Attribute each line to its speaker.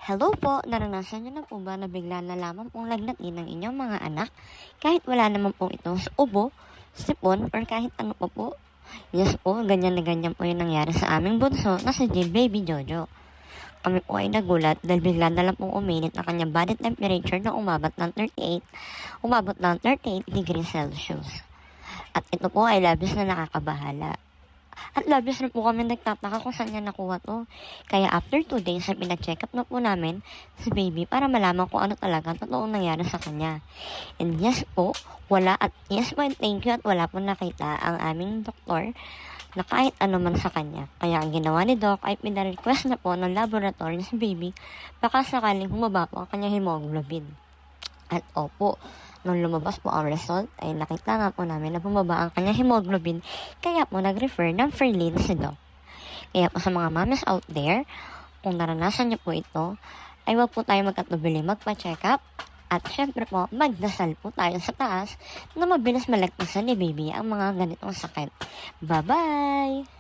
Speaker 1: Hello po, naranasan niyo na po ba na bigla na lamang pong lagnatin ng inyong mga anak kahit wala naman pong itong ubo, sipon, or kahit ano pa po? Yes po, ganyan na ganyan po yung nangyari sa aming bunso na si J Baby Jojo. Kami po ay nagulat dahil bigla na lang pong uminit ang kanyang body temperature na umabot ng 38 degrees Celsius. At ito po ay labis na nakakabahala. At labis na po kami nagtataka kung saan niya nakuha to. Kaya after 2 days ay pina-check up na po namin si baby para malaman kung ano talaga ang totoong nangyari sa kanya. And yes po, wala at yes po and thank you at wala po nakita ang aming doktor na kahit ano man sa kanya. Kaya ang ginawa ni Doc ay pina-request na po ng laboratory si baby baka sakaling humaba po ang kanyang hemoglobin. At opo, nung lumabas po ang result, ay nakita nga po namin na bumaba ang kanyang hemoglobin, kaya po nag-refer ng Ferlin si Doc. Kaya po sa mga mamas out there, kung naranasan niyo po ito, ay wag po tayo magkatubili magpa-check up. At syempre po, magdasal po tayo sa taas na mabilis malagpasan ni baby ang mga ganitong sakit. Bye-bye!